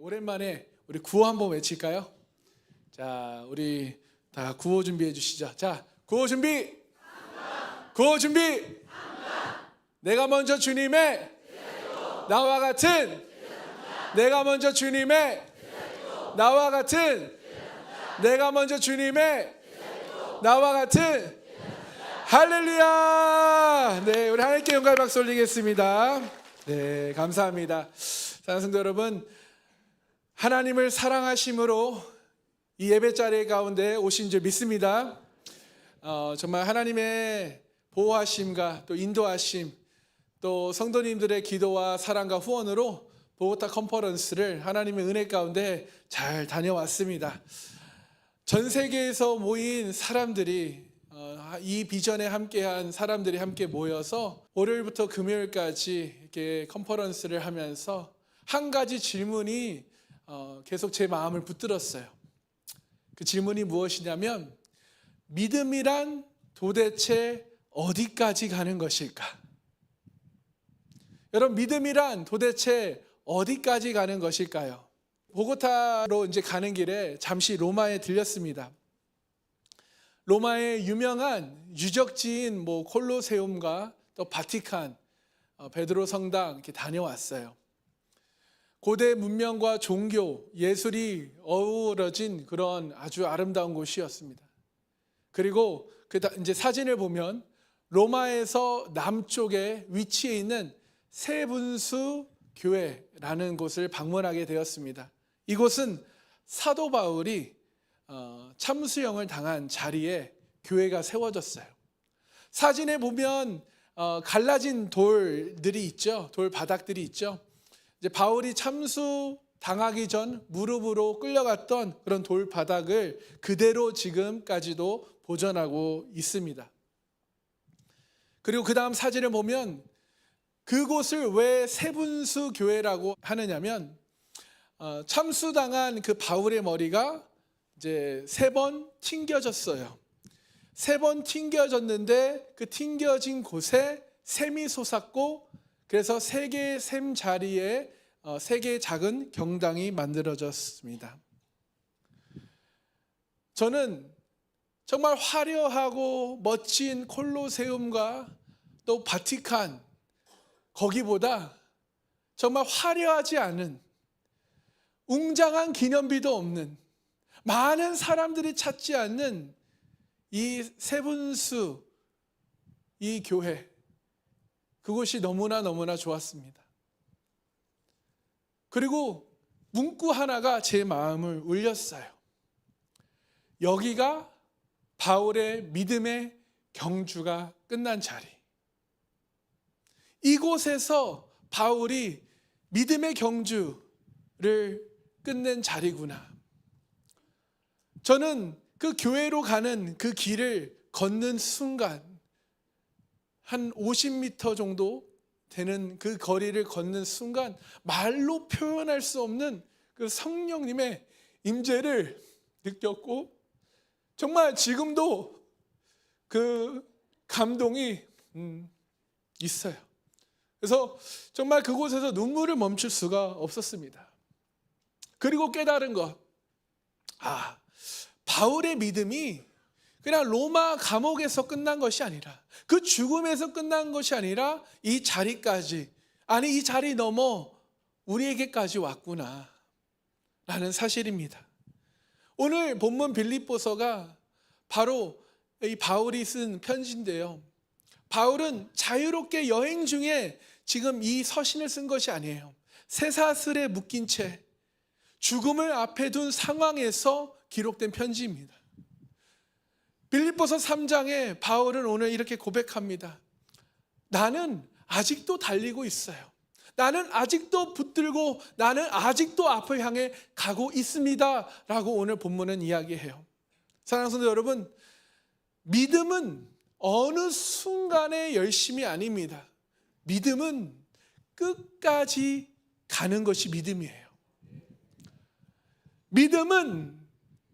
오랜만에 우리 구호 한번 외칠까요? 자, 우리 다 구호 준비해 주시죠. 자, 구호 준비. 구호 준비. 내가 먼저 주님의 나와 같은 내가 먼저 주님의 나와 같은 내가 먼저 주님의 나와 같은 할렐루야. 네, 우리 하나님께 영광 박수 올리겠습니다. 네, 감사합니다. 사랑하는 성도 여러분, 하나님을 사랑하심으로 이 예배 자리 가운데 오신 줄 믿습니다. 정말 하나님의 보호하심과 또 인도하심, 또 성도님들의 기도와 사랑과 후원으로 보고타 컨퍼런스를 하나님의 은혜 가운데 잘 다녀왔습니다. 전 세계에서 모인 사람들이 이 비전에 함께한 사람들이 함께 모여서 월요일부터 금요일까지 이렇게 컨퍼런스를 하면서 한 가지 질문이 계속 제 마음을 붙들었어요. 그 질문이 무엇이냐면, 믿음이란 도대체 어디까지 가는 것일까? 여러분, 믿음이란 도대체 어디까지 가는 것일까요? 보고타로 이제 가는 길에 잠시 로마에 들렸습니다. 로마의 유명한 유적지인 콜로세움과 또 바티칸, 베드로 성당 이렇게 다녀왔어요. 고대 문명과 종교, 예술이 어우러진 그런 아주 아름다운 곳이었습니다. 그리고 이제 사진을 보면 로마에서 남쪽에 위치해 있는 세분수 교회라는 곳을 방문하게 되었습니다. 이곳은 사도 바울이 참수형을 당한 자리에 교회가 세워졌어요. 사진에 보면 갈라진 돌들이 있죠. 돌 바닥들이 있죠. 이제 바울이 참수 당하기 전 무릎으로 끌려갔던 그런 돌 바닥을 그대로 지금까지도 보존하고 있습니다. 그리고 그 다음 사진을 보면 그곳을 왜 세분수 교회라고 하느냐면, 참수당한 그 바울의 머리가 이제 3번 튕겨졌어요. 3번 튕겨졌는데 그 튕겨진 곳에 샘이 솟았고, 그래서 3개의 샘 자리에 3개의 작은 경당이 만들어졌습니다. 저는 정말 화려하고 멋진 콜로세움과 또 바티칸, 거기보다 정말 화려하지 않은, 웅장한 기념비도 없는, 많은 사람들이 찾지 않는 이 세분수, 이 교회, 그곳이 너무나 좋았습니다. 그리고 문구 하나가 제 마음을 울렸어요. 여기가 바울의 믿음의 경주가 끝난 자리. 이곳에서 바울이 믿음의 경주를 끝낸 자리구나. 저는 그 교회로 가는 그 길을 걷는 순간, 한 50m 정도 되는 그 거리를 걷는 순간 말로 표현할 수 없는 그 성령님의 임재를 느꼈고, 정말 지금도 그 감동이 있어요. 그래서 정말 그곳에서 눈물을 멈출 수가 없었습니다. 그리고 깨달은 것, 바울의 믿음이 그냥 로마 감옥에서 끝난 것이 아니라, 그 죽음에서 끝난 것이 아니라 이 자리까지, 아니 이 자리 넘어 우리에게까지 왔구나 라는 사실입니다. 오늘 본문 빌립보서가 바로 이 바울이 쓴 편지인데요, 바울은 자유롭게 여행 중에 지금 이 서신을 쓴 것이 아니에요. 쇠사슬에 묶인 채 죽음을 앞에 둔 상황에서 기록된 편지입니다. 빌립보서 3장에 바울은 오늘 이렇게 고백합니다. 나는 아직도 달리고 있어요. 나는 아직도 붙들고, 나는 아직도 앞을 향해 가고 있습니다 라고 오늘 본문은 이야기해요. 사랑하는 성도 여러분, 믿음은 어느 순간의 열심이 아닙니다. 믿음은 끝까지 가는 것이 믿음이에요. 믿음은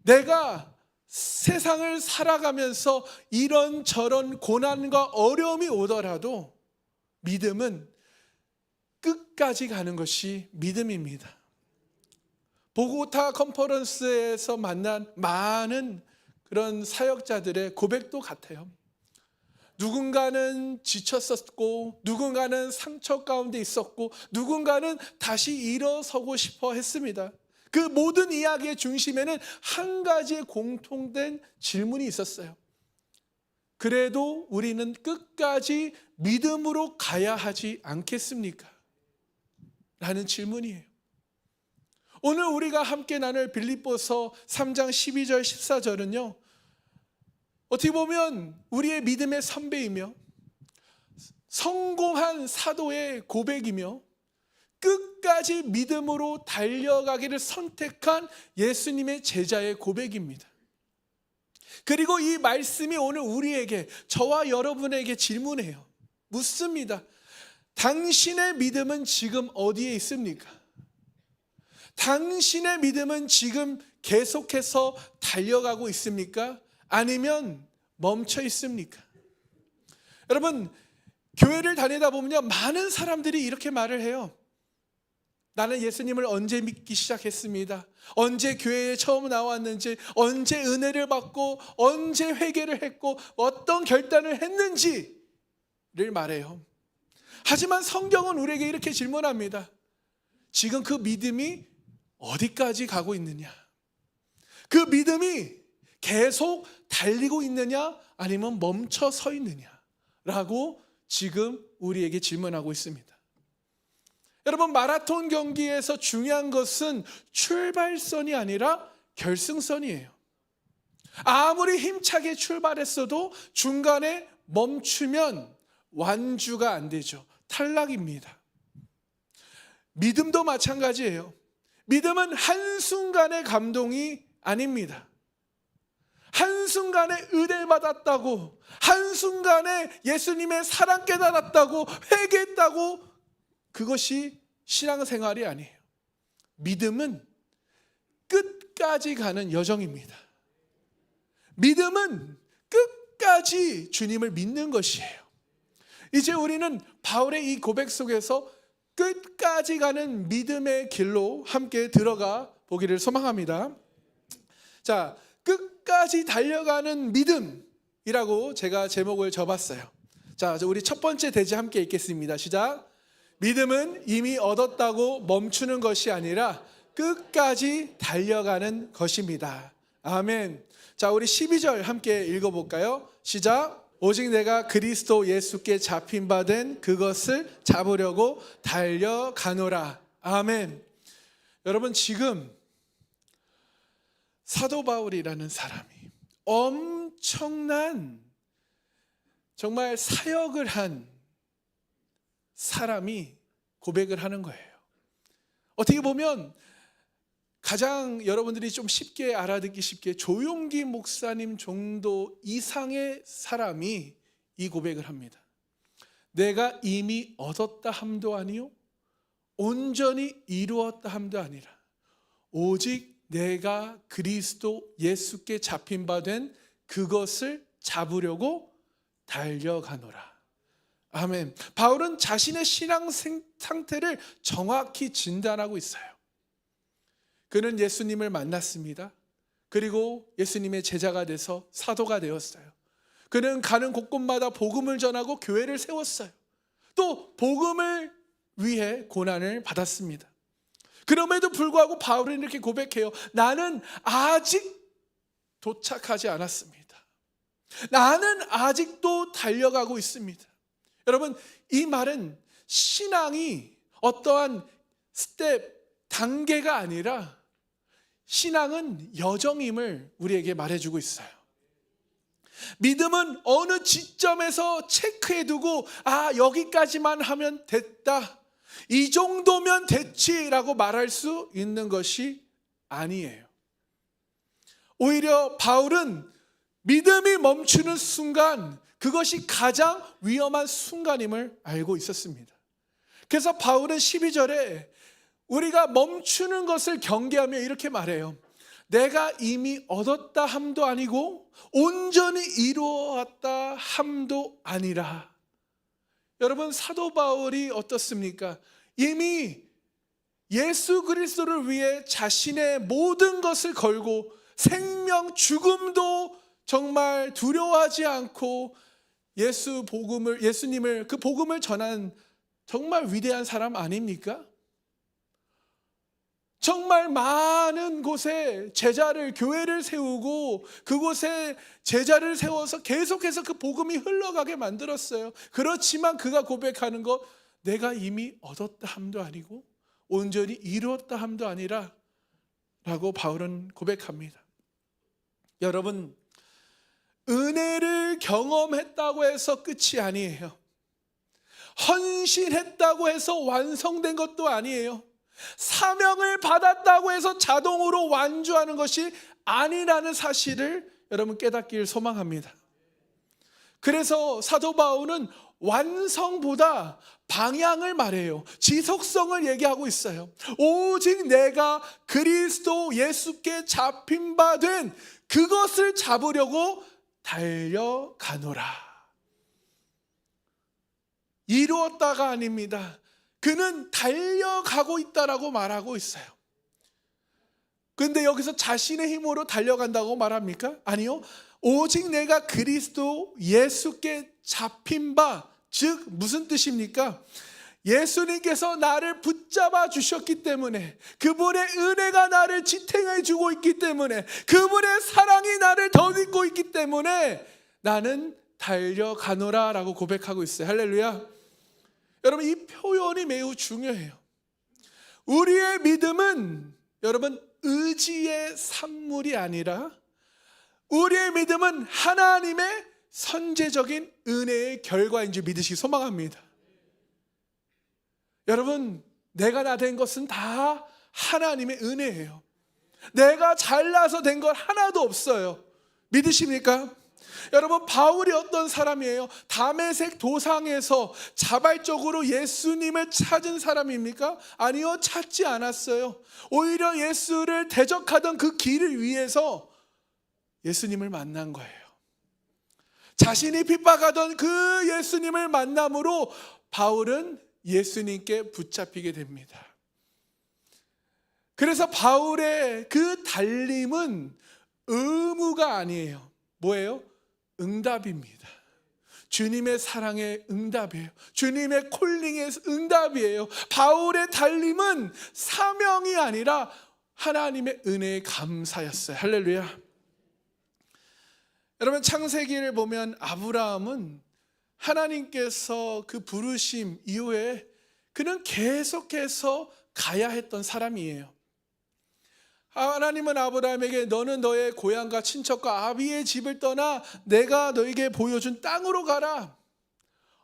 내가 세상을 살아가면서 이런저런 고난과 어려움이 오더라도 믿음은 끝까지 가는 것이 믿음입니다. 보고타 컨퍼런스에서 만난 많은 그런 사역자들의 고백도 같아요. 누군가는 지쳤었고, 누군가는 상처 가운데 있었고, 누군가는 다시 일어서고 싶어 했습니다. 그 모든 이야기의 중심에는 한 가지의 공통된 질문이 있었어요. 그래도 우리는 끝까지 믿음으로 가야 하지 않겠습니까? 라는 질문이에요. 오늘 우리가 함께 나눌 빌립보서 3장 12절 14절은요, 어떻게 보면 우리의 믿음의 선배이며 성공한 사도의 고백이며 끝까지 믿음으로 달려가기를 선택한 예수님의 제자의 고백입니다. 그리고 이 말씀이 오늘 우리에게, 저와 여러분에게 질문해요. 묻습니다. 당신의 믿음은 지금 어디에 있습니까? 당신의 믿음은 지금 계속해서 달려가고 있습니까? 아니면 멈춰 있습니까? 여러분, 교회를 다니다 보면요, 많은 사람들이 이렇게 말을 해요. 나는 예수님을 언제 믿기 시작했습니다. 언제 교회에 처음 나왔는지, 언제 은혜를 받고, 언제 회개를 했고, 어떤 결단을 했는지를 말해요. 하지만 성경은 우리에게 이렇게 질문합니다. 지금 그 믿음이 어디까지 가고 있느냐? 그 믿음이 계속 달리고 있느냐? 아니면 멈춰 서 있느냐? 라고 지금 우리에게 질문하고 있습니다. 여러분, 마라톤 경기에서 중요한 것은 출발선이 아니라 결승선이에요. 아무리 힘차게 출발했어도 중간에 멈추면 완주가 안 되죠. 탈락입니다. 믿음도 마찬가지예요. 믿음은 한순간의 감동이 아닙니다. 한순간에 은혜 받았다고, 한순간에 예수님의 사랑 깨달았다고, 회개했다고, 그것이 신앙생활이 아니에요. 믿음은 끝까지 가는 여정입니다. 믿음은 끝까지 주님을 믿는 것이에요. 이제 우리는 바울의 이 고백 속에서 끝까지 가는 믿음의 길로 함께 들어가 보기를 소망합니다. 자, 끝까지 달려가는 믿음이라고 제가 제목을 접었어요. 자, 우리 첫 번째 대지 함께 읽겠습니다. 시작. 믿음은 이미 얻었다고 멈추는 것이 아니라 끝까지 달려가는 것입니다. 아멘. 자, 우리 12절 함께 읽어볼까요? 시작. 오직 내가 그리스도 예수께 잡힌 바 된 그것을 잡으려고 달려가노라. 아멘. 여러분, 지금 사도 바울이라는 사람이 엄청난 정말 사역을 한 사람이 고백을 하는 거예요. 어떻게 보면 가장 여러분들이 좀 쉽게 알아듣기 쉽게 조용기 목사님 정도 이상의 사람이 이 고백을 합니다. 내가 이미 얻었다 함도 아니요 온전히 이루었다 함도 아니라 오직 내가 그리스도 예수께 잡힌 바 된 그것을 잡으려고 달려가노라. 아멘. 바울은 자신의 신앙 상태를 정확히 진단하고 있어요. 그는 예수님을 만났습니다. 그리고 예수님의 제자가 돼서 사도가 되었어요. 그는 가는 곳곳마다 복음을 전하고 교회를 세웠어요. 또 복음을 위해 고난을 받았습니다. 그럼에도 불구하고 바울은 이렇게 고백해요. 나는 아직 도착하지 않았습니다. 나는 아직도 달려가고 있습니다. 여러분, 이 말은 신앙이 어떠한 스텝, 단계가 아니라 신앙은 여정임을 우리에게 말해주고 있어요. 믿음은 어느 지점에서 체크해두고 여기까지만 하면 됐다, 이 정도면 됐지라고 말할 수 있는 것이 아니에요. 오히려 바울은 믿음이 멈추는 순간, 그것이 가장 위험한 순간임을 알고 있었습니다. 그래서 바울은 12절에 우리가 멈추는 것을 경계하며 이렇게 말해요. 내가 이미 얻었다 함도 아니고 온전히 이루었다 함도 아니라. 여러분, 사도 바울이 어떻습니까? 이미 예수 그리스도를 위해 자신의 모든 것을 걸고 생명, 죽음도 정말 두려워하지 않고 예수님을 그 복음을 전한 정말 위대한 사람 아닙니까? 정말 많은 곳에 교회를 세우고 그곳에 제자를 세워서 계속해서 그 복음이 흘러가게 만들었어요. 그렇지만 그가 고백하는 것, 내가 이미 얻었다 함도 아니고 온전히 이루었다 함도 아니라 라고 바울은 고백합니다. 여러분, 은혜를 경험했다고 해서 끝이 아니에요. 헌신했다고 해서 완성된 것도 아니에요. 사명을 받았다고 해서 자동으로 완주하는 것이 아니라는 사실을 여러분 깨닫기를 소망합니다. 그래서 사도 바울은 완성보다 방향을 말해요. 지속성을 얘기하고 있어요. 오직 내가 그리스도 예수께 잡힌 바 된 그것을 잡으려고 달려가노라. 이루었다가 아닙니다. 그는 달려가고 있다라고 말하고 있어요. 그런데 여기서 자신의 힘으로 달려간다고 말합니까? 아니요. 오직 내가 그리스도 예수께 잡힌 바, 즉 무슨 뜻입니까? 예수님께서 나를 붙잡아 주셨기 때문에, 그분의 은혜가 나를 지탱해 주고 있기 때문에, 그분의 사랑이 나를 덧입고 있기 때문에 나는 달려가노라 라고 고백하고 있어요. 할렐루야. 여러분, 이 표현이 매우 중요해요. 우리의 믿음은 여러분 의지의 산물이 아니라 우리의 믿음은 하나님의 선제적인 은혜의 결과인 줄 믿으시기 소망합니다. 여러분, 내가 나 된 것은 다 하나님의 은혜예요. 내가 잘나서 된 것 하나도 없어요. 믿으십니까? 여러분, 바울이 어떤 사람이에요? 다메섹 도상에서 자발적으로 예수님을 찾은 사람입니까? 아니요, 찾지 않았어요. 오히려 예수를 대적하던 그 길을 위해서 예수님을 만난 거예요. 자신이 핍박하던 그 예수님을 만남으로 바울은 예수님께 붙잡히게 됩니다. 그래서 바울의 그 달림은 의무가 아니에요. 뭐예요? 응답입니다. 주님의 사랑의 응답이에요. 주님의 콜링의 응답이에요. 바울의 달림은 사명이 아니라 하나님의 은혜의 감사였어요. 할렐루야. 여러분, 창세기를 보면 아브라함은 하나님께서 그 부르심 이후에 그는 계속해서 가야 했던 사람이에요. 하나님은 아브라함에게 너는 너의 고향과 친척과 아비의 집을 떠나 내가 너에게 보여준 땅으로 가라.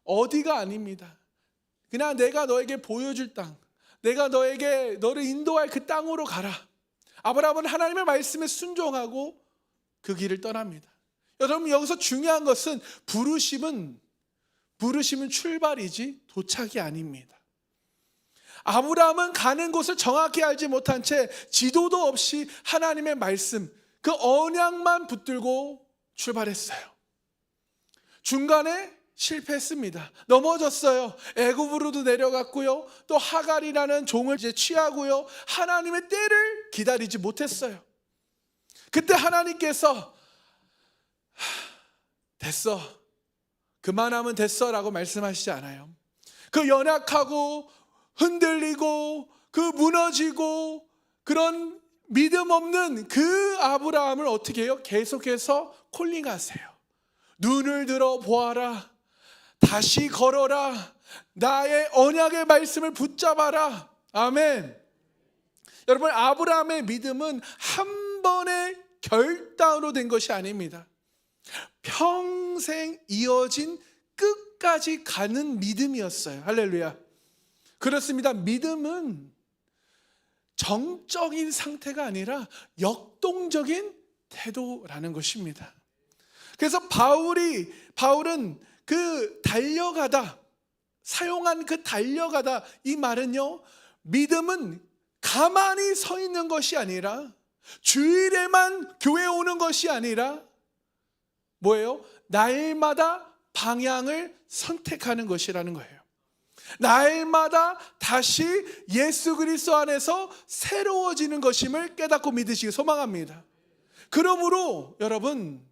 어디가 아닙니다. 그냥 내가 너에게 보여줄 땅, 내가 너를 인도할 그 땅으로 가라. 아브라함은 하나님의 말씀에 순종하고 그 길을 떠납니다. 여러분, 여기서 중요한 것은 부르심은 출발이지 도착이 아닙니다. 아브라함은 가는 곳을 정확히 알지 못한 채 지도도 없이 하나님의 말씀, 그 언약만 붙들고 출발했어요. 중간에 실패했습니다. 넘어졌어요. 애굽으로도 내려갔고요. 또 하갈이라는 종을 이제 취하고요. 하나님의 때를 기다리지 못했어요. 그때 하나님께서 됐어, 그만하면 됐어 라고 말씀하시지 않아요. 그 연약하고 흔들리고 그 무너지고 그런 믿음 없는 그 아브라함을 어떻게 해요? 계속해서 콜링하세요. 눈을 들어 보아라. 다시 걸어라. 나의 언약의 말씀을 붙잡아라. 아멘. 여러분, 아브라함의 믿음은 한 번의 결단으로 된 것이 아닙니다. 평생 이어진 끝까지 가는 믿음이었어요. 할렐루야. 그렇습니다. 믿음은 정적인 상태가 아니라 역동적인 태도라는 것입니다. 그래서 바울은 그 달려가다, 사용한 그 달려가다, 이 말은요, 믿음은 가만히 서 있는 것이 아니라, 주일에만 교회 오는 것이 아니라 뭐예요? 날마다 방향을 선택하는 것이라는 거예요. 날마다 다시 예수 그리스도 안에서 새로워지는 것임을 깨닫고 믿으시기 소망합니다. 그러므로 여러분,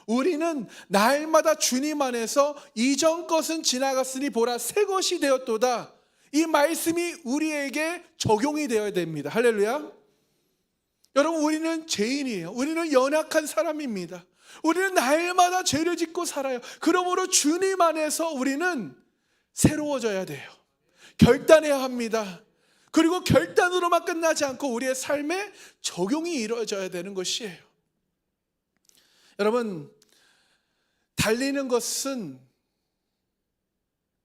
우리는 날마다 주님 안에서 이전 것은 지나갔으니 보라 새 것이 되었도다, 이 말씀이 우리에게 적용이 되어야 됩니다. 할렐루야. 여러분, 우리는 죄인이에요. 우리는 연약한 사람입니다. 우리는 날마다 죄를 짓고 살아요. 그러므로 주님 안에서 우리는 새로워져야 돼요. 결단해야 합니다. 그리고 결단으로만 끝나지 않고 우리의 삶에 적용이 이루어져야 되는 것이에요. 여러분, 달리는 것은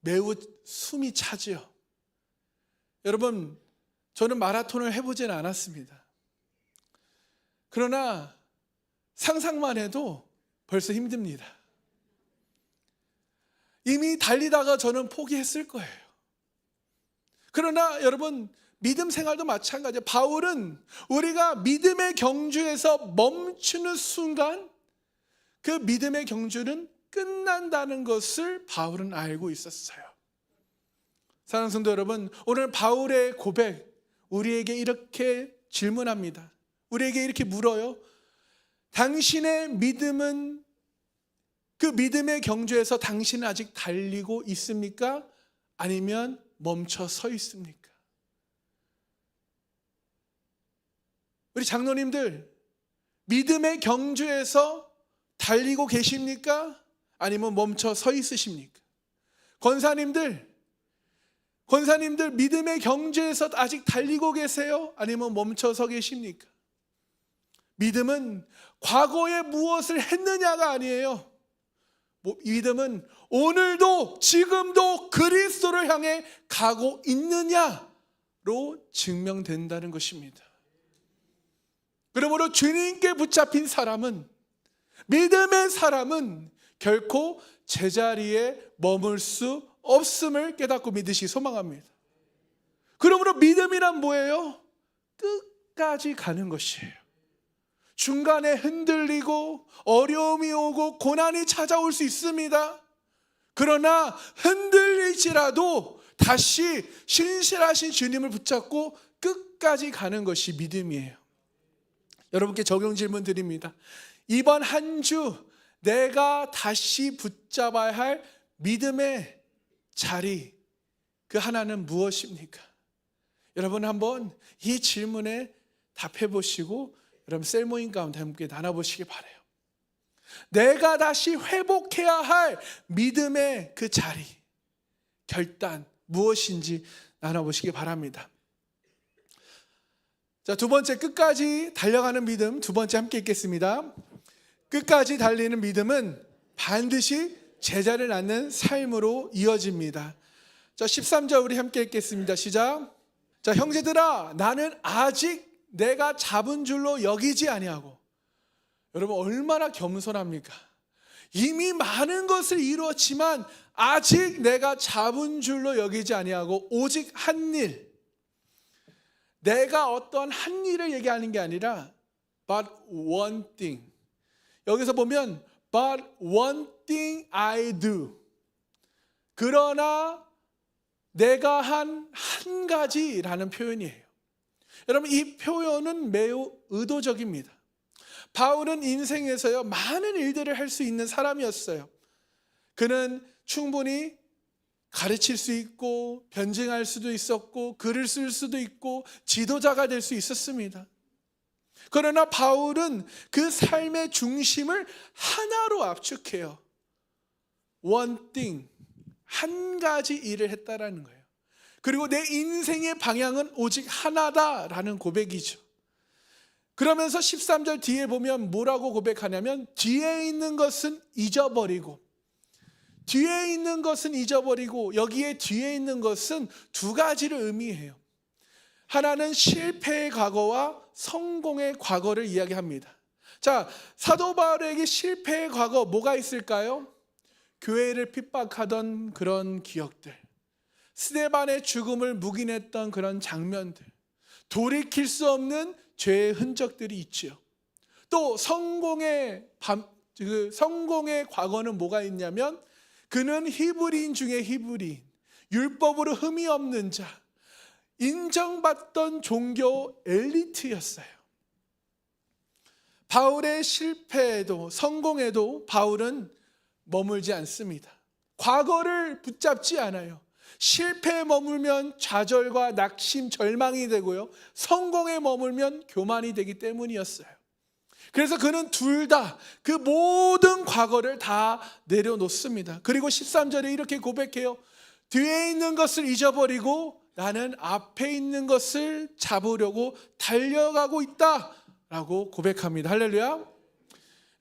매우 숨이 차지요. 여러분, 저는 마라톤을 해보진 않았습니다. 그러나 상상만 해도 벌써 힘듭니다. 이미 달리다가 저는 포기했을 거예요. 그러나 여러분, 믿음 생활도 마찬가지예요. 바울은 우리가 믿음의 경주에서 멈추는 순간 그 믿음의 경주는 끝난다는 것을 바울은 알고 있었어요. 사랑하는 성도 여러분, 오늘 바울의 고백, 우리에게 이렇게 질문합니다. 우리에게 이렇게 물어요. 당신의 믿음은, 그 믿음의 경주에서 당신은 아직 달리고 있습니까? 아니면 멈춰 서 있습니까? 우리 장로님들, 믿음의 경주에서 달리고 계십니까? 아니면 멈춰 서 있으십니까? 권사님들 믿음의 경주에서 아직 달리고 계세요? 아니면 멈춰 서 계십니까? 믿음은 과거에 무엇을 했느냐가 아니에요. 믿음은 오늘도 지금도 그리스도를 향해 가고 있느냐로 증명된다는 것입니다. 그러므로 주님께 붙잡힌 사람은, 믿음의 사람은 결코 제자리에 머물 수 없음을 깨닫고 믿으시기 소망합니다. 그러므로 믿음이란 뭐예요? 끝까지 가는 것이에요. 중간에 흔들리고 어려움이 오고 고난이 찾아올 수 있습니다. 그러나 흔들릴지라도 다시 신실하신 주님을 붙잡고 끝까지 가는 것이 믿음이에요. 여러분께 적용 질문 드립니다. 이번 한 주 내가 다시 붙잡아야 할 믿음의 자리, 그 하나는 무엇입니까? 여러분 한번 이 질문에 답해 보시고 여러분 셀모임 가운데 함께 나눠보시기 바라요. 내가 다시 회복해야 할 믿음의 그 자리, 결단 무엇인지 나눠보시기 바랍니다. 자, 두 번째, 끝까지 달려가는 믿음. 두 번째 함께 읽겠습니다. 끝까지 달리는 믿음은 반드시 제자를 낳는 삶으로 이어집니다. 자, 13절 우리 함께 읽겠습니다. 시작. 자, 형제들아, 나는 아직 내가 잡은 줄로 여기지 아니하고. 여러분 얼마나 겸손합니까? 이미 많은 것을 이루었지만 아직 내가 잡은 줄로 여기지 아니하고 오직 한 일, 내가 어떤 한 일을 얘기하는 게 아니라 but one thing. 여기서 보면 but one thing I do. 그러나 내가 한 가지라는 표현이에요. 여러분 이 표현은 매우 의도적입니다. 바울은 인생에서요 많은 일들을 할 수 있는 사람이었어요. 그는 충분히 가르칠 수 있고 변증할 수도 있었고 글을 쓸 수도 있고 지도자가 될 수 있었습니다. 그러나 바울은 그 삶의 중심을 하나로 압축해요. One thing, 한 가지 일을 했다라는 거예요. 그리고 내 인생의 방향은 오직 하나다라는 고백이죠. 그러면서 13절 뒤에 보면 뭐라고 고백하냐면 뒤에 있는 것은 잊어버리고, 뒤에 있는 것은 잊어버리고, 여기에 뒤에 있는 것은 두 가지를 의미해요. 하나는 실패의 과거와 성공의 과거를 이야기합니다. 자, 사도 바울에게 실패의 과거 뭐가 있을까요? 교회를 핍박하던 그런 기억들, 스데반의 죽음을 묵인했던 그런 장면들, 돌이킬 수 없는 죄의 흔적들이 있죠. 또 성공의 과거는 뭐가 있냐면 그는 히브리인 중에 히브리인, 율법으로 흠이 없는 자, 인정받던 종교 엘리트였어요. 바울의 실패에도 성공에도 바울은 머물지 않습니다. 과거를 붙잡지 않아요. 실패에 머물면 좌절과 낙심, 절망이 되고요. 성공에 머물면 교만이 되기 때문이었어요. 그래서 그는 둘 다 그 모든 과거를 다 내려놓습니다. 그리고 13절에 이렇게 고백해요. 뒤에 있는 것을 잊어버리고 나는 앞에 있는 것을 잡으려고 달려가고 있다라고 고백합니다. 할렐루야.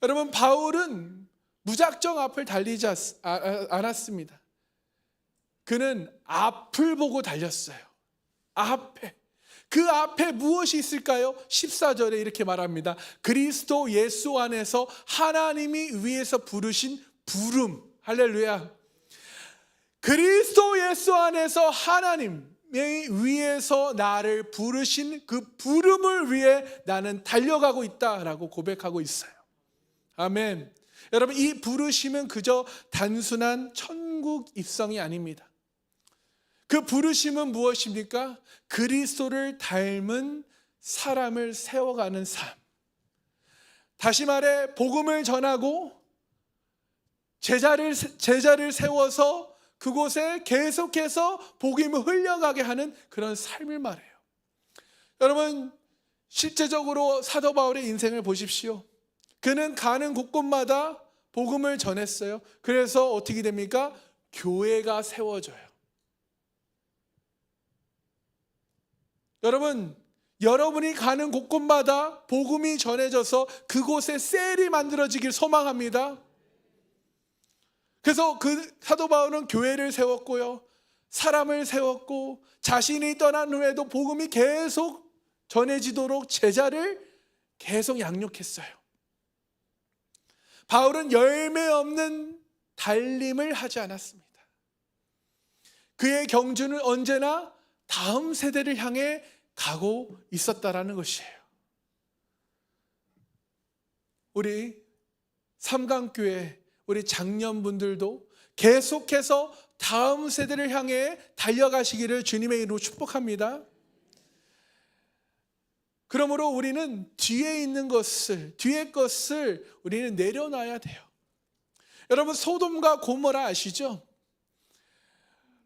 여러분, 바울은 무작정 앞을 달리지 않았습니다. 그는 앞을 보고 달렸어요. 앞에. 그 앞에 무엇이 있을까요? 14절에 이렇게 말합니다. 그리스도 예수 안에서 하나님이 위에서 부르신 부름. 할렐루야. 그리스도 예수 안에서 하나님이 위에서 나를 부르신 그 부름을 위해 나는 달려가고 있다라고 고백하고 있어요. 아멘. 여러분, 이 부르심은 그저 단순한 천국 입성이 아닙니다. 그 부르심은 무엇입니까? 그리스도를 닮은 사람을 세워가는 삶. 다시 말해 복음을 전하고 제자를 세워서 그곳에 계속해서 복음을 흘려가게 하는 그런 삶을 말해요. 여러분, 실제적으로 사도 바울의 인생을 보십시오. 그는 가는 곳곳마다 복음을 전했어요. 그래서 어떻게 됩니까? 교회가 세워져요. 여러분이 가는 곳곳마다 복음이 전해져서 그곳에 셀이 만들어지길 소망합니다. 그래서 그 사도 바울은 교회를 세웠고요, 사람을 세웠고, 자신이 떠난 후에도 복음이 계속 전해지도록 제자를 계속 양육했어요. 바울은 열매 없는 달림을 하지 않았습니다. 그의 경주는 언제나 다음 세대를 향해 가고 있었다라는 것이에요. 우리 삼강교회 우리 장년분들도 계속해서 다음 세대를 향해 달려가시기를 주님의 이름으로 축복합니다. 그러므로 우리는 뒤에 것을 우리는 내려놔야 돼요. 여러분, 소돔과 고모라 아시죠?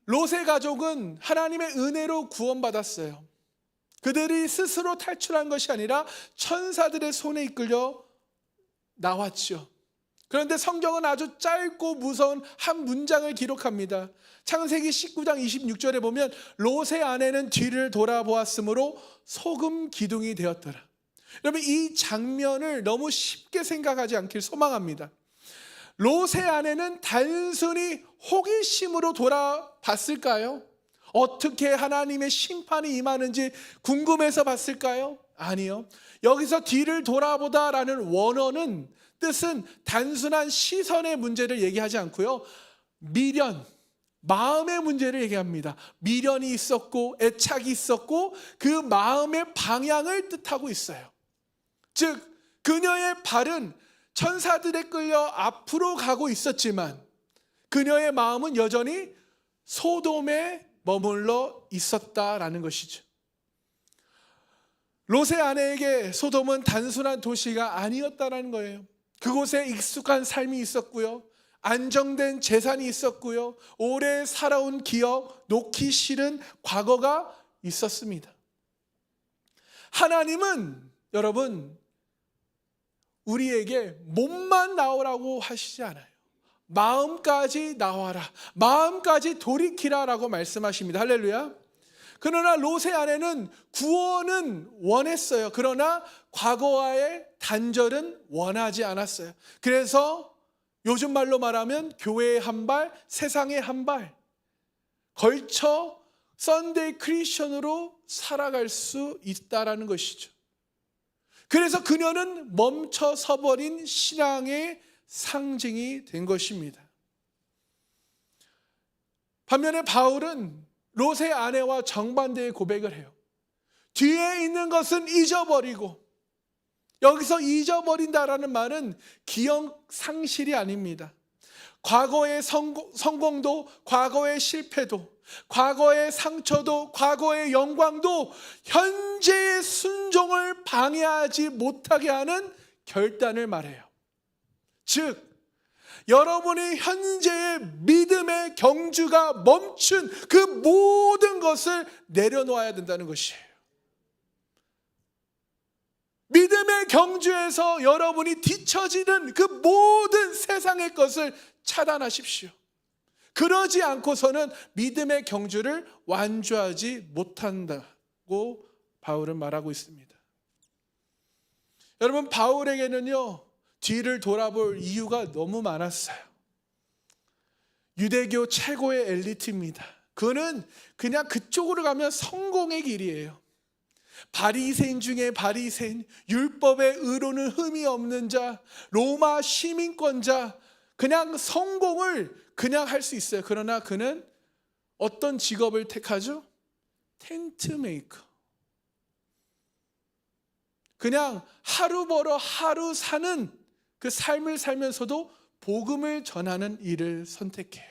롯의 가족은 하나님의 은혜로 구원받았어요. 그들이 스스로 탈출한 것이 아니라 천사들의 손에 이끌려 나왔죠. 그런데 성경은 아주 짧고 무서운 한 문장을 기록합니다. 창세기 19장 26절에 보면 롯의 아내는 뒤를 돌아보았으므로 소금 기둥이 되었더라. 여러분, 이 장면을 너무 쉽게 생각하지 않길 소망합니다. 롯의 아내는 단순히 호기심으로 돌아봤을까요? 어떻게 하나님의 심판이 임하는지 궁금해서 봤을까요? 아니요. 여기서 뒤를 돌아보다라는 원어는 뜻은 단순한 시선의 문제를 얘기하지 않고요, 미련, 마음의 문제를 얘기합니다. 미련이 있었고 애착이 있었고 그 마음의 방향을 뜻하고 있어요. 즉, 그녀의 발은 천사들에 끌려 앞으로 가고 있었지만 그녀의 마음은 여전히 소돔에 머물러 있었다라는 것이죠. 롯의 아내에게 소돔은 단순한 도시가 아니었다라는 거예요. 그곳에 익숙한 삶이 있었고요, 안정된 재산이 있었고요, 오래 살아온 기억, 놓기 싫은 과거가 있었습니다. 하나님은 여러분, 우리에게 몸만 나오라고 하시지 않아요. 마음까지 나와라, 마음까지 돌이키라 라고 말씀하십니다. 할렐루야. 그러나 롯의 아내는 구원은 원했어요. 그러나 과거와의 단절은 원하지 않았어요. 그래서 요즘 말로 말하면 교회의 한 발, 세상의 한 발 걸쳐 썬데이 크리스천으로 살아갈 수 있다라는 것이죠. 그래서 그녀는 멈춰 서버린 신앙의 상징이 된 것입니다. 반면에 바울은 롯의 아내와 정반대의 고백을 해요. 뒤에 있는 것은 잊어버리고, 여기서 잊어버린다라는 말은 기억 상실이 아닙니다. 과거의 성공도, 과거의 실패도, 과거의 상처도 과거의 영광도 현재의 순종을 방해하지 못하게 하는 결단을 말해요. 즉 여러분이 현재의 믿음의 경주가 멈춘 그 모든 것을 내려놓아야 된다는 것이에요. 믿음의 경주에서 여러분이 뒤처지는 그 모든 세상의 것을 차단하십시오. 그러지 않고서는 믿음의 경주를 완주하지 못한다고 바울은 말하고 있습니다. 여러분, 바울에게는요 뒤를 돌아볼 이유가 너무 많았어요. 유대교 최고의 엘리트입니다. 그는 그냥 그쪽으로 가면 성공의 길이에요. 바리새인 중에 바리새인, 율법의 의로는 흠이 없는 자, 로마 시민권자, 그냥 성공을 그냥 할 수 있어요. 그러나 그는 어떤 직업을 택하죠? 텐트 메이커. 그냥 하루 벌어 하루 사는 그 삶을 살면서도 복음을 전하는 일을 선택해요.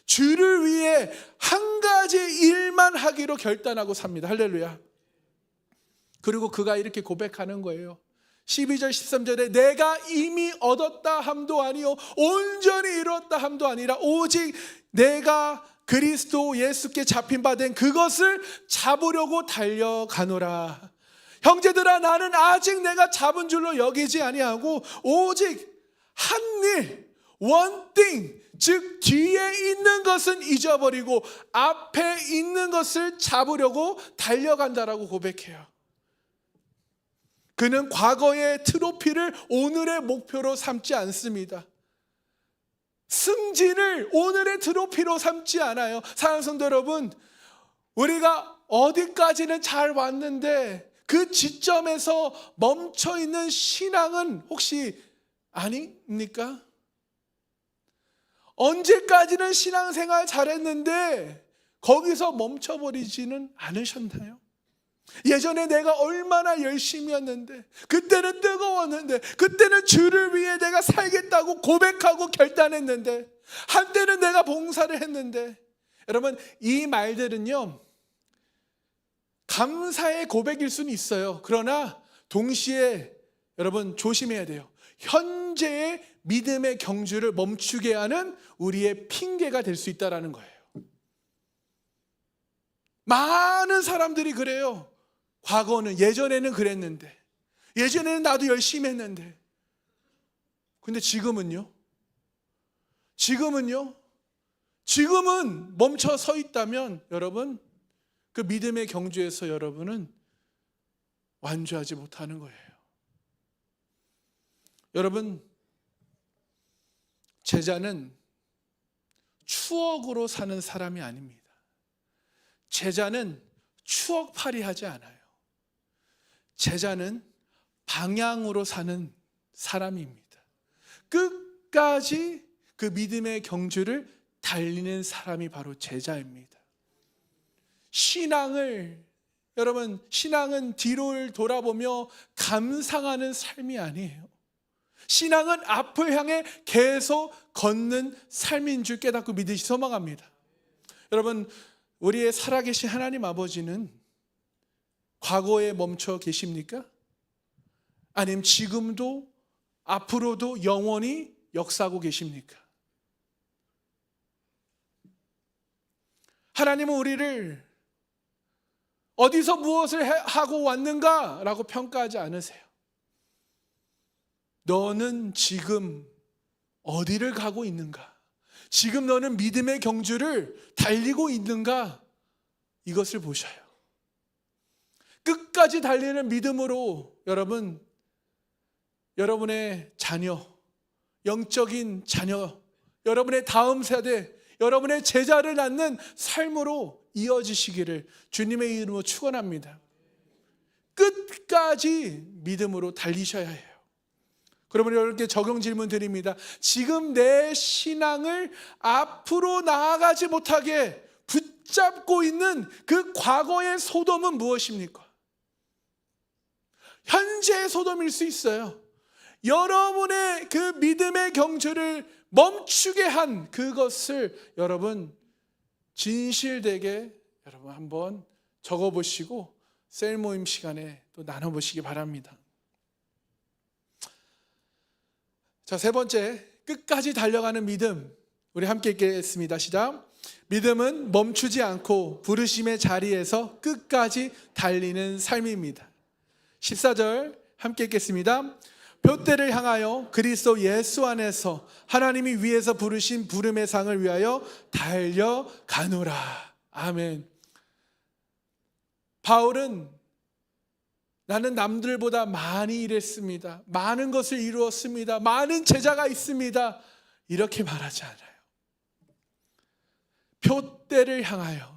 주를 위해 한 가지 일만 하기로 결단하고 삽니다. 할렐루야. 그리고 그가 이렇게 고백하는 거예요. 12절 13절에 내가 이미 얻었다 함도 아니요 온전히 이뤘다 함도 아니라 오직 내가 그리스도 예수께 잡힌 바 된 그것을 잡으려고 달려가노라. 형제들아, 나는 아직 내가 잡은 줄로 여기지 아니하고 오직 한 일, one thing, 즉 뒤에 있는 것은 잊어버리고 앞에 있는 것을 잡으려고 달려간다라고 고백해요. 그는 과거의 트로피를 오늘의 목표로 삼지 않습니다. 승진을 오늘의 트로피로 삼지 않아요. 사랑하는 성도 여러분, 우리가 어디까지는 잘 왔는데 그 지점에서 멈춰있는 신앙은 혹시 아닙니까? 언제까지는 신앙생활 잘했는데 거기서 멈춰버리지는 않으셨나요? 예전에 내가 얼마나 열심히 했는데, 그때는 뜨거웠는데, 그때는 주를 위해 내가 살겠다고 고백하고 결단했는데, 한때는 내가 봉사를 했는데. 여러분, 이 말들은요 감사의 고백일 수는 있어요. 그러나 동시에 여러분 조심해야 돼요. 현재의 믿음의 경주를 멈추게 하는 우리의 핑계가 될 수 있다는 거예요. 많은 사람들이 그래요. 과거는, 예전에는 그랬는데, 예전에는 나도 열심히 했는데, 근데 지금은요? 지금은 멈춰 서 있다면 여러분, 그 믿음의 경주에서 여러분은 완주하지 못하는 거예요. 여러분, 제자는 추억으로 사는 사람이 아닙니다. 제자는 추억팔이 하지 않아요. 제자는 방향으로 사는 사람입니다. 끝까지 그 믿음의 경주를 달리는 사람이 바로 제자입니다. 여러분, 신앙은 뒤를 돌아보며 감상하는 삶이 아니에요. 신앙은 앞을 향해 계속 걷는 삶인 줄 깨닫고 믿으시 소망합니다. 여러분, 우리의 살아계신 하나님 아버지는 과거에 멈춰 계십니까? 아니면 지금도 앞으로도 영원히 역사하고 계십니까? 하나님은 우리를 어디서 무엇을 하고 왔는가 라고 평가하지 않으세요. 너는 지금 어디를 가고 있는가? 지금 너는 믿음의 경주를 달리고 있는가? 이것을 보셔요. 끝까지 달리는 믿음으로 여러분의 자녀, 영적인 자녀, 여러분의 다음 세대, 여러분의 제자를 낳는 삶으로 이어지시기를 주님의 이름으로 축원합니다. 끝까지 믿음으로 달리셔야 해요. 그러면 여러분께 적용 질문 드립니다. 지금 내 신앙을 앞으로 나아가지 못하게 붙잡고 있는 그 과거의 소돔은 무엇입니까? 현재의 소돔일 수 있어요. 여러분의 그 믿음의 경주를 멈추게 한 그것을 여러분 진실되게 여러분 한번 적어보시고 셀 모임 시간에 또 나눠보시기 바랍니다. 자, 세 번째, 끝까지 달려가는 믿음. 우리 함께 읽겠습니다. 시작. 믿음은 멈추지 않고 부르심의 자리에서 끝까지 달리는 삶입니다. 14절 함께 읽겠습니다. 표대를 향하여 그리스도 예수 안에서 하나님이 위에서 부르신 부름의 상을 위하여 달려가노라. 아멘. 바울은 나는 남들보다 많이 일했습니다. 많은 것을 이루었습니다. 많은 제자가 있습니다. 이렇게 말하지 않아요. 표대를 향하여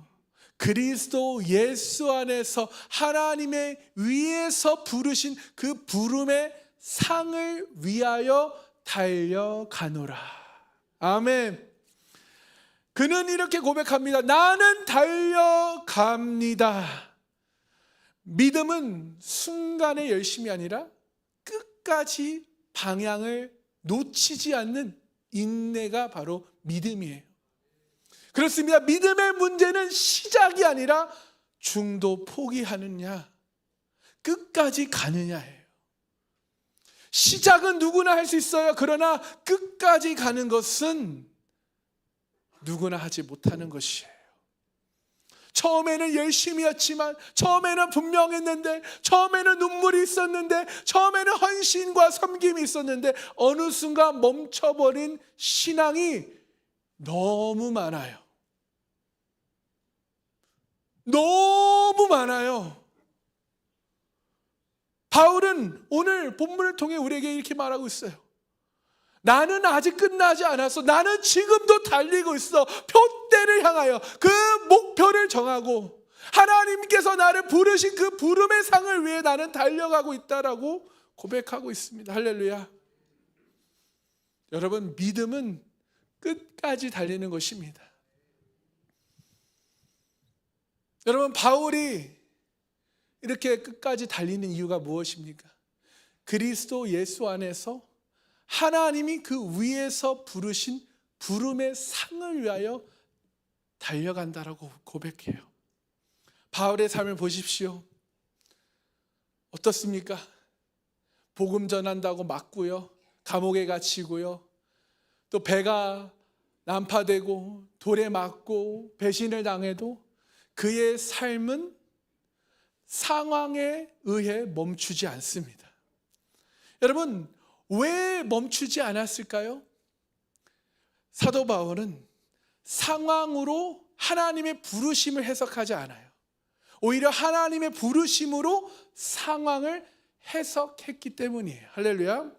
그리스도 예수 안에서 하나님의 위에서 부르신 그 부름의 상을 위하여 달려가노라. 아멘. 그는 이렇게 고백합니다. 나는 달려갑니다. 믿음은 순간의 열심이 아니라 끝까지 방향을 놓치지 않는 인내가 바로 믿음이에요. 그렇습니다. 믿음의 문제는 시작이 아니라 중도 포기하느냐, 끝까지 가느냐예요. 시작은 누구나 할 수 있어요. 그러나 끝까지 가는 것은 누구나 하지 못하는 것이에요. 처음에는 열심이었지만, 처음에는 분명했는데, 처음에는 눈물이 있었는데, 처음에는 헌신과 섬김이 있었는데 어느 순간 멈춰버린 신앙이 너무 많아요. 너무 많아요. 바울은 오늘 본문을 통해 우리에게 이렇게 말하고 있어요. 나는 아직 끝나지 않았어. 나는 지금도 달리고 있어. 표대를 향하여 그 목표를 정하고 하나님께서 나를 부르신 그 부름의 상을 위해 나는 달려가고 있다라고 고백하고 있습니다. 할렐루야. 여러분, 믿음은 끝까지 달리는 것입니다. 여러분, 바울이 이렇게 끝까지 달리는 이유가 무엇입니까? 그리스도 예수 안에서 하나님이 그 위에서 부르신 부름의 상을 위하여 달려간다라고 고백해요. 바울의 삶을 보십시오. 어떻습니까? 복음 전한다고 맞고요, 감옥에 갇히고요, 또 배가 난파되고 돌에 맞고 배신을 당해도 그의 삶은 상황에 의해 멈추지 않습니다. 여러분, 왜 멈추지 않았을까요? 사도 바울은 상황으로 하나님의 부르심을 해석하지 않아요. 오히려 하나님의 부르심으로 상황을 해석했기 때문이에요. 할렐루야.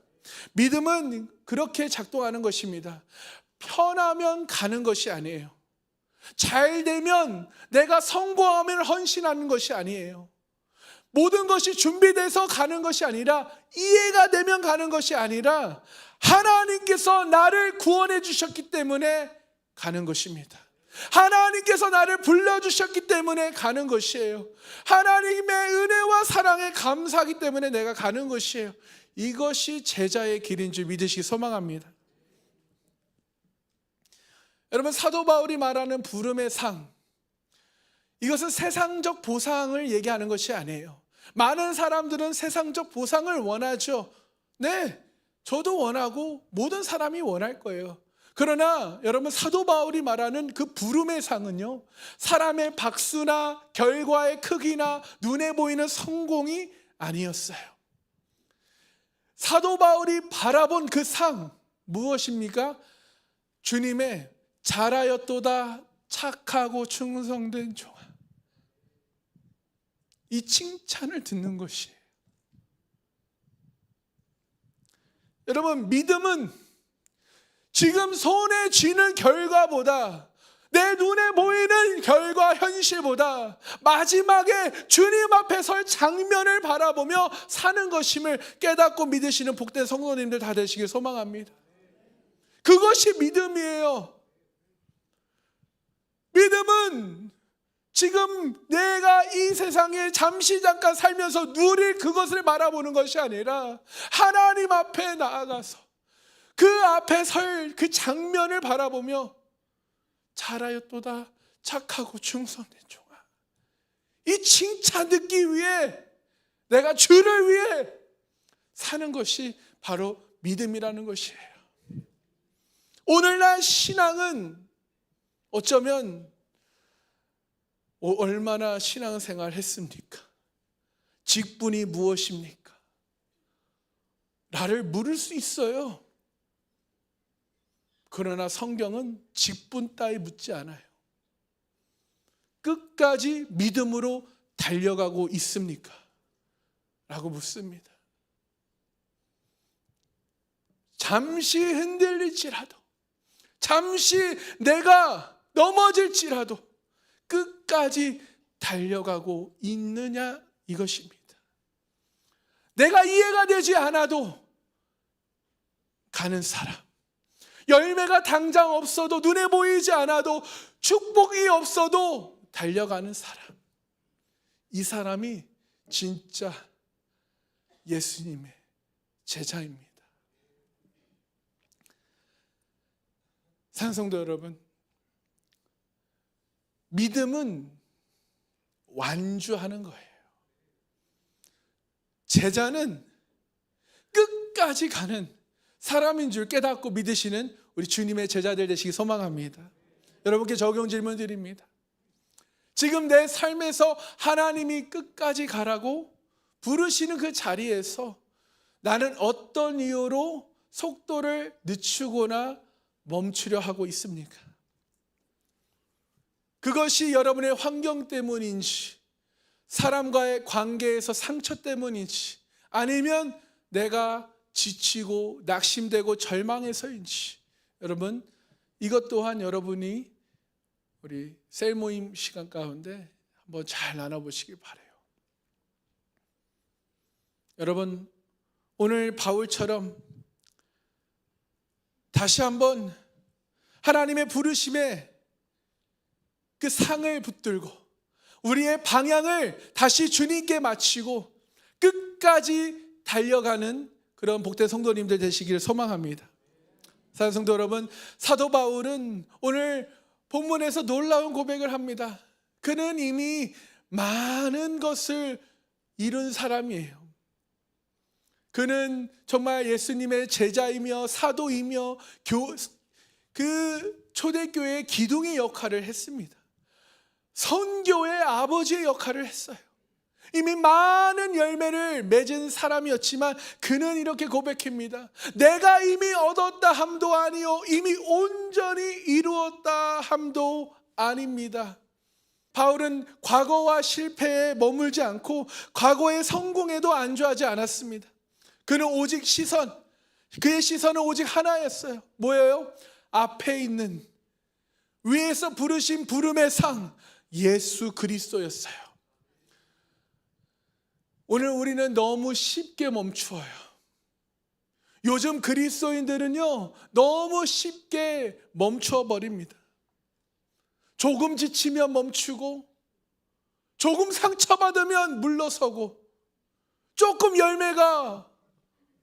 믿음은 그렇게 작동하는 것입니다. 편하면 가는 것이 아니에요. 잘 되면 내가 성공하면 헌신하는 것이 아니에요. 모든 것이 준비돼서 가는 것이 아니라, 이해가 되면 가는 것이 아니라 하나님께서 나를 구원해 주셨기 때문에 가는 것입니다. 하나님께서 나를 불러주셨기 때문에 가는 것이에요. 하나님의 은혜와 사랑에 감사하기 때문에 내가 가는 것이에요. 이것이 제자의 길인 줄 믿으시기 소망합니다. 여러분, 사도 바울이 말하는 부름의 상, 이것은 세상적 보상을 얘기하는 것이 아니에요. 많은 사람들은 세상적 보상을 원하죠. 네, 저도 원하고 모든 사람이 원할 거예요. 그러나 여러분, 사도 바울이 말하는 그 부름의 상은요, 사람의 박수나 결과의 크기나 눈에 보이는 성공이 아니었어요. 사도 바울이 바라본 그 상, 무엇입니까? 주님의 잘하였도다 착하고 충성된 종아, 이 칭찬을 듣는 것이에요. 여러분, 믿음은 지금 손에 쥐는 결과보다, 내 눈에 보이는 결과 현실보다 마지막에 주님 앞에 설 장면을 바라보며 사는 것임을 깨닫고 믿으시는 복된 성도님들 다 되시길 소망합니다. 그것이 믿음이에요. 믿음은 지금 내가 이 세상에 잠시 잠깐 살면서 누릴 그것을 바라보는 것이 아니라 하나님 앞에 나아가서 그 앞에 설 그 장면을 바라보며 잘하였도다 착하고 충성된 종아. 이 칭찬 듣기 위해 내가 주를 위해 사는 것이 바로 믿음이라는 것이에요. 오늘날 신앙은 어쩌면 얼마나 신앙생활 했습니까? 직분이 무엇입니까? 나를 물을 수 있어요. 그러나 성경은 직분 따위 묻지 않아요. 끝까지 믿음으로 달려가고 있습니까? 라고 묻습니다. 잠시 흔들릴지라도, 잠시 내가 넘어질지라도 끝까지 달려가고 있느냐, 이것입니다. 내가 이해가 되지 않아도 가는 사람, 열매가 당장 없어도, 눈에 보이지 않아도, 축복이 없어도 달려가는 사람, 이 사람이 진짜 예수님의 제자입니다. 사랑성도 여러분, 믿음은 완주하는 거예요. 제자는 끝까지 가는 사람인 줄 깨닫고 믿으시는 우리 주님의 제자들 되시기 소망합니다. 여러분께 적용 질문 드립니다. 지금 내 삶에서 하나님이 끝까지 가라고 부르시는 그 자리에서 나는 어떤 이유로 속도를 늦추거나 멈추려 하고 있습니까? 그것이 여러분의 환경 때문인지, 사람과의 관계에서 상처 때문인지, 아니면 내가 지치고 낙심되고 절망해서인지, 여러분 이것 또한 여러분이 우리 셀 모임 시간 가운데 한번 잘 나눠보시길 바라요. 여러분, 오늘 바울처럼 다시 한번 하나님의 부르심에 그 상을 붙들고 우리의 방향을 다시 주님께 맞추고 끝까지 달려가는 그런 복된 성도님들 되시기를 소망합니다. 사랑하는 성도 여러분, 사도 바울은 오늘 본문에서 놀라운 고백을 합니다. 그는 이미 많은 것을 이룬 사람이에요. 그는 정말 예수님의 제자이며 사도이며 그 초대교회의 기둥의 역할을 했습니다. 선교의 아버지의 역할을 했어요. 이미 많은 열매를 맺은 사람이었지만 그는 이렇게 고백합니다. 내가 이미 얻었다 함도 아니요 이미 온전히 이루었다 함도 아닙니다. 바울은 과거와 실패에 머물지 않고 과거의 성공에도 안주하지 않았습니다. 그는 오직 그의 시선은 오직 하나였어요. 뭐예요? 앞에 있는 위에서 부르신 부름의 상 예수 그리스도였어요. 오늘 우리는 너무 쉽게 멈추어요. 요즘 그리스도인들은요, 너무 쉽게 멈춰버립니다. 조금 지치면 멈추고, 조금 상처받으면 물러서고, 조금 열매가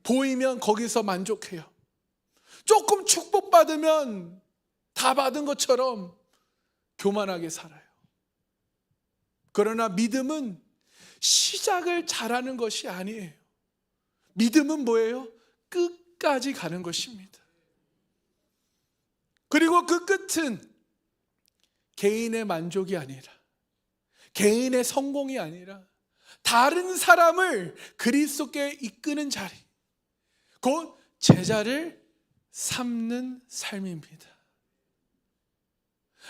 보이면 거기서 만족해요. 조금 축복받으면 다 받은 것처럼 교만하게 살아요. 그러나 믿음은 시작을 잘하는 것이 아니에요. 믿음은 뭐예요? 끝까지 가는 것입니다. 그리고 그 끝은 개인의 만족이 아니라, 개인의 성공이 아니라 다른 사람을 그리스도께 이끄는 자리, 곧 제자를 삼는 삶입니다.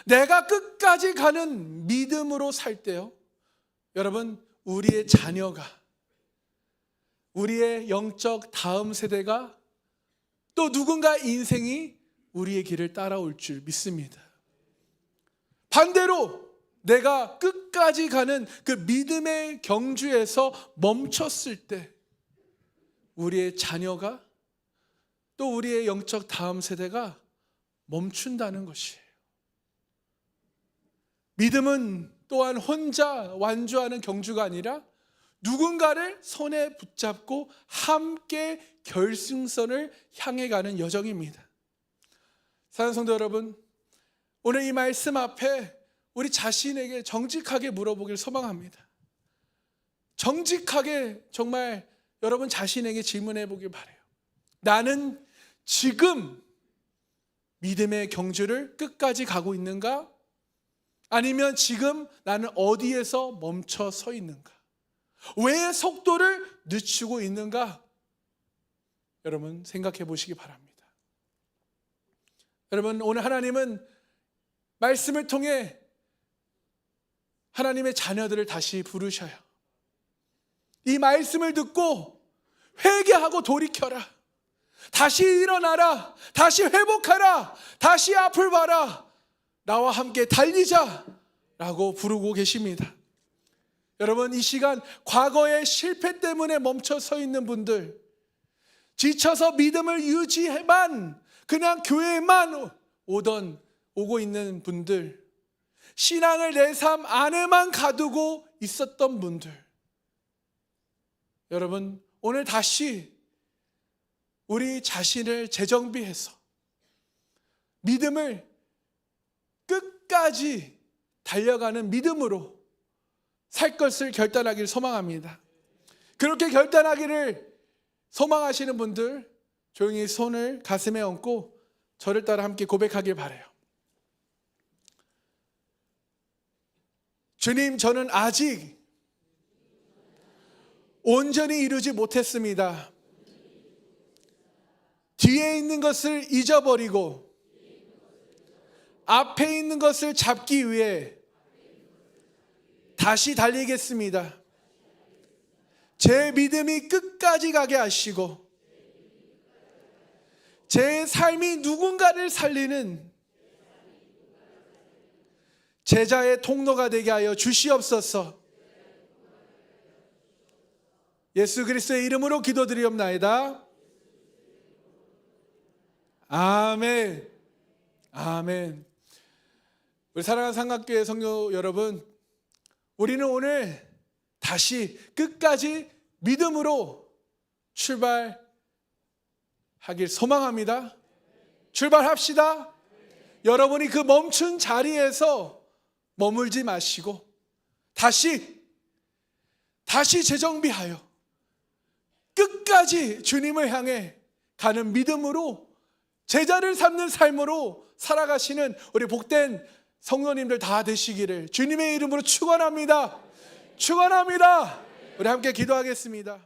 내가 끝까지 가는 믿음으로 살 때요, 여러분, 우리의 자녀가, 우리의 영적 다음 세대가, 또 누군가 인생이 우리의 길을 따라올 줄 믿습니다. 반대로 내가 끝까지 가는 그 믿음의 경주에서 멈췄을 때 우리의 자녀가, 또 우리의 영적 다음 세대가 멈춘다는 것이에요. 믿음은 또한 혼자 완주하는 경주가 아니라 누군가를 손에 붙잡고 함께 결승선을 향해 가는 여정입니다. 사랑하는 성도 여러분, 오늘 이 말씀 앞에 우리 자신에게 정직하게 물어보길 소망합니다. 정직하게 정말 여러분 자신에게 질문해 보길 바라요. 나는 지금 믿음의 경주를 끝까지 가고 있는가? 아니면 지금 나는 어디에서 멈춰 서 있는가? 왜 속도를 늦추고 있는가? 여러분 생각해 보시기 바랍니다. 여러분 오늘 하나님은 말씀을 통해 하나님의 자녀들을 다시 부르셔요. 이 말씀을 듣고 회개하고 돌이켜라. 다시 일어나라. 다시 회복하라. 다시 앞을 봐라. 나와 함께 달리자 라고 부르고 계십니다. 여러분 이 시간 과거의 실패 때문에 멈춰 서 있는 분들, 지쳐서 믿음을 유지해만 그냥 교회만 오고 있는 분들, 신앙을 내 삶 안에만 가두고 있었던 분들, 여러분 오늘 다시 우리 자신을 재정비해서 믿음을 끝까지 달려가는 믿음으로 살 것을 결단하기를 소망합니다. 그렇게 결단하기를 소망하시는 분들 조용히 손을 가슴에 얹고 저를 따라 함께 고백하길 바라요. 주님, 저는 아직 온전히 이루지 못했습니다. 뒤에 있는 것을 잊어버리고 앞에 있는 것을 잡기 위해 다시 달리겠습니다. 제 믿음이 끝까지 가게 하시고 제 삶이 누군가를 살리는 제자의 통로가 되게 하여 주시옵소서. 예수 그리스도의 이름으로 기도드리옵나이다. 아멘. 아멘. 우리 사랑하는 삼각교회 성도 여러분, 우리는 오늘 다시 끝까지 믿음으로 출발하길 소망합니다. 출발합시다. 여러분이 그 멈춘 자리에서 머물지 마시고 다시 재정비하여 끝까지 주님을 향해 가는 믿음으로 제자를 삼는 삶으로 살아가시는 우리 복된 성도님들 다 되시기를 주님의 이름으로 축원합니다. 축원합니다. 우리 함께 기도하겠습니다.